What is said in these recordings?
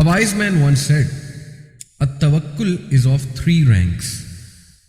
wise man once said, at-tawakkul is of 3 ranks.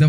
The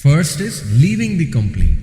First is leaving the complaint.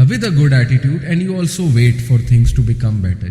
with a good attitude and you also wait for things to become better.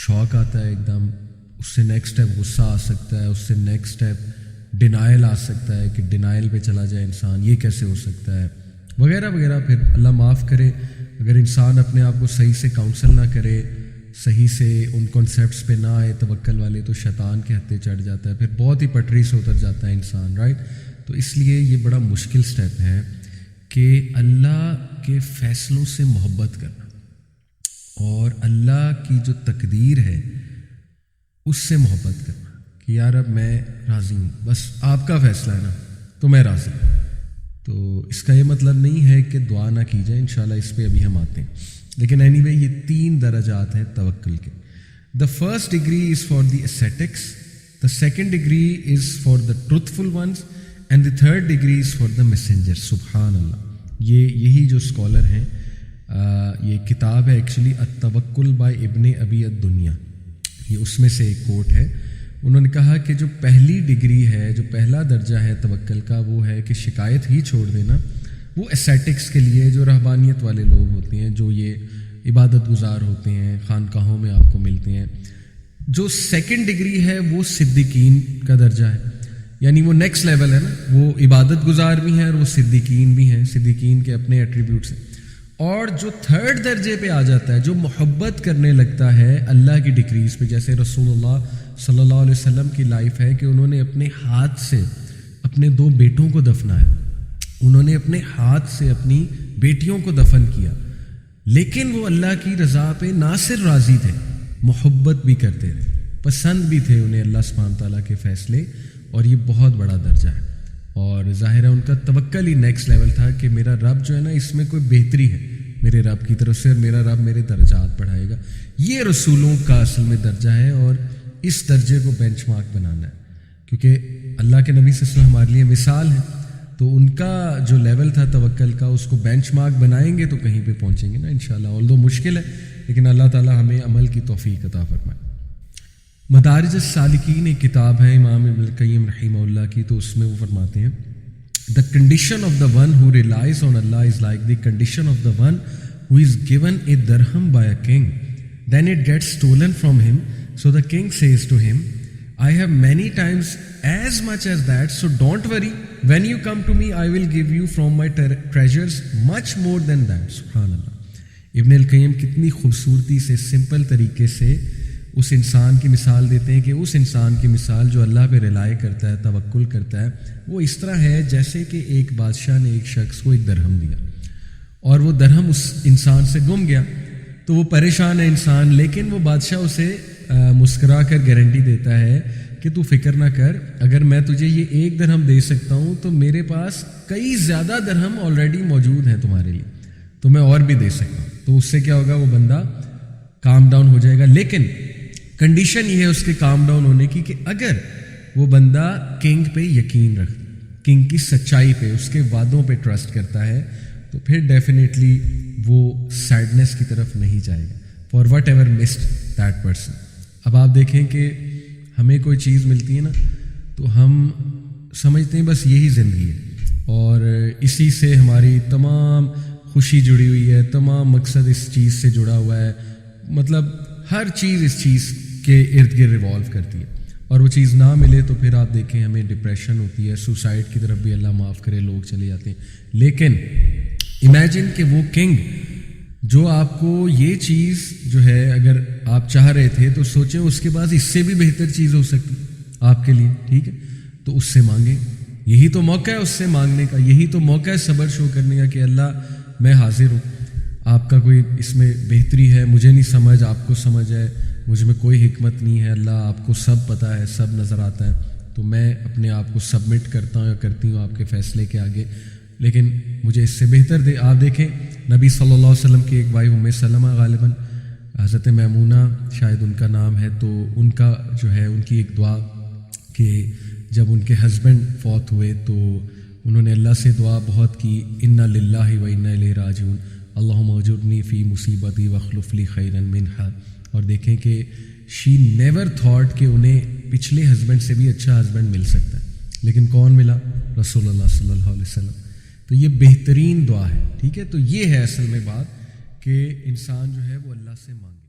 شوق آتا ہے ایک دم، اس سے next step غصہ آ سکتا ہے، اس سے next step denial آ سکتا ہے کہ ڈینائل پہ چلا جائے انسان، یہ کیسے ہو سکتا ہے وغیرہ وغیرہ. پھر اللہ معاف کرے اگر انسان اپنے آپ کو صحیح سے کاؤنسل نہ کرے، صحیح سے ان کانسیپٹس پہ نہ آئے توکل والے، تو شیطان کے ہتھے چڑھ جاتا ہے، پھر بہت ہی پٹری سے اتر جاتا ہے انسان، رائٹ. تو اس لیے یہ بڑا مشکل سٹیپ ہے کہ اللہ کے فیصلوں سے محبت کرنا اور اللہ کی جو تقدیر ہے اس سے محبت کرنا کہ یار اب میں راضی ہوں، بس آپ کا فیصلہ ہے نا تو میں راضی ہوں. تو اس کا یہ مطلب نہیں ہے کہ دعا نہ کی جائے، انشاءاللہ اس پہ ابھی ہم آتے ہیں. لیکن اینی وے یہ 3 درجات ہیں توکل کے. The first degree is for the ascetics, the second degree is for the truthful ones, and the third degree is for the messenger. سبحان اللہ. یہی جو اسکالر ہیں، یہ کتاب ہے ایکچولی التوکل بائی ابن ابی الدنیا، یہ اس میں سے ایک کوٹ ہے. انہوں نے کہا کہ جو پہلی ڈگری ہے، جو پہلا درجہ ہے توکل کا، وہ ہے کہ شکایت ہی چھوڑ دینا. وہ اسیٹکس کے لیے، جو رہبانیت والے لوگ ہوتے ہیں، جو یہ عبادت گزار ہوتے ہیں، خانقاہوں میں آپ کو ملتے ہیں. جو سیکنڈ ڈگری ہے وہ صدیقین کا درجہ ہے، یعنی وہ نیکسٹ لیول ہے نا، وہ عبادت گزار بھی ہیں اور وہ صدیقین بھی ہیں، صدیقین کے اپنے ایٹریبیوٹس ہیں. اور جو تھرڈ درجے پہ آ جاتا ہے، جو محبت کرنے لگتا ہے اللہ کی ڈگریز پہ، جیسے رسول اللہ صلی اللہ علیہ وسلم کی لائف ہے کہ انہوں نے اپنے ہاتھ سے اپنے 2 بیٹوں کو دفنایا، انہوں نے اپنے ہاتھ سے اپنی بیٹیوں کو دفن کیا، لیکن وہ اللہ کی رضا پہ نہ صرف راضی تھے، محبت بھی کرتے تھے، پسند بھی تھے انہیں اللہ سبحانہ تعالیٰ کے فیصلے. اور یہ بہت بڑا درجہ ہے، اور ظاہر ہے ان کا توکل ہی نیکسٹ لیول تھا کہ میرا رب جو ہے نا، اس میں کوئی بہتری ہے میرے رب کی طرف سے، اور میرا رب میرے درجات بڑھائے گا. یہ رسولوں کا اصل میں درجہ ہے، اور اس درجے کو بینچ مارک بنانا ہے، کیونکہ اللہ کے نبی صلی اللہ علیہ وسلم ہمارے لیے مثال ہے. تو ان کا جو لیول تھا توکل کا، اس کو بینچ مارک بنائیں گے تو کہیں پہ پہنچیں گے نا انشاءاللہ. آلدو مشکل ہے، لیکن اللہ تعالیٰ ہمیں عمل کی توفیق عطا فرمائے. مدارج السالکین ایک کتاب ہے امام ابن القیم رحمہ اللہ کی، تو اس میں وہ فرماتے ہیں The condition of the one who relies on Allah is like the condition of the one who is given a dirham by a king. Then it gets stolen from him. So the king says to him, I have many times as much as that, so don't worry. When you come to me, I will give you from my treasures much more than that. Subhanallah. ابن القیم کتنی خوبصورتی سے، simple طریقے سے اس انسان کی مثال دیتے ہیں کہ اس انسان کی مثال جو اللہ پہ رلائے کرتا ہے، توکل کرتا ہے، وہ اس طرح ہے جیسے کہ ایک بادشاہ نے ایک شخص کو ایک درہم دیا، اور وہ درہم اس انسان سے گم گیا. تو وہ پریشان ہے انسان، لیکن وہ بادشاہ اسے مسکرا کر گارنٹی دیتا ہے کہ تو فکر نہ کر، اگر میں تجھے یہ 1 درہم دے سکتا ہوں تو میرے پاس کئی زیادہ درہم آلریڈی موجود ہیں تمہارے لیے، تو میں اور بھی دے سکتا ہوں. تو اس سے کیا ہوگا، وہ بندہ کام ڈاؤن ہو جائے گا. لیکن کنڈیشن یہ ہے اس کے کام ڈاؤن ہونے کی کہ اگر وہ بندہ کنگ پہ یقین رکھتا، کنگ کی سچائی پہ، اس کے وعدوں پہ ٹرسٹ کرتا ہے، تو پھر ڈیفینیٹلی وہ سیڈنس کی طرف نہیں جائے گا. For whatever missed that person. اب آپ دیکھیں کہ ہمیں کوئی چیز ملتی ہے نا، تو ہم سمجھتے ہیں بس یہی زندگی ہے، اور اسی سے ہماری تمام خوشی جڑی ہوئی ہے، تمام مقصد اس چیز سے جڑا ہوا ہے، مطلب ہر چیز اس چیز کے ارد گرد ریوالو کرتی ہے. اور وہ چیز نہ ملے تو پھر آپ دیکھیں ہمیں ڈپریشن ہوتی ہے، سوسائڈ کی طرف بھی اللہ معاف کرے لوگ چلے جاتے ہیں. لیکن امیجن کہ وہ کنگ جو آپ کو یہ چیز جو ہے اگر آپ چاہ رہے تھے، تو سوچیں اس کے بعد اس سے بھی بہتر چیز ہو سکتی آپ کے لیے، ٹھیک ہے؟ تو اس سے مانگیں. یہی تو موقع ہے اس سے مانگنے کا، یہی تو موقع ہے صبر شو کرنے کا کہ اللہ میں حاضر ہوں، آپ کا کوئی اس میں بہتری ہے، مجھے نہیں سمجھ، آپ کو سمجھ ہے، مجھ میں کوئی حکمت نہیں ہے، اللہ آپ کو سب پتہ ہے، سب نظر آتا ہے، تو میں اپنے آپ کو سبمٹ کرتا ہوں یا کرتی ہوں آپ کے فیصلے کے آگے، لیکن مجھے اس سے بہتر دے. آپ دیکھیں نبی صلی اللہ علیہ وسلم کی ایک وائف ام سلمہ، غالباً حضرت میمونہ شاید ان کا نام ہے، تو ان کا جو ہے ان کی ایک دعا کہ جب ان کے ہسبینڈ فوت ہوئے تو انہوں نے اللہ سے دعا بہت کی، انا للہ و انا الیہ راجعون، اللہم اجرنی فی مصیبتی واخلف لی خیرا منہا. اور دیکھیں کہ شی نیور تھاٹ کہ انہیں پچھلے ہسبینڈ سے بھی اچھا ہسبینڈ مل سکتا ہے، لیکن کون ملا؟ رسول اللہ صلی اللہ علیہ وسلم. تو یہ بہترین دعا ہے، ٹھیک ہے؟ تو یہ ہے اصل میں بات کہ انسان جو ہے وہ اللہ سے مانگے.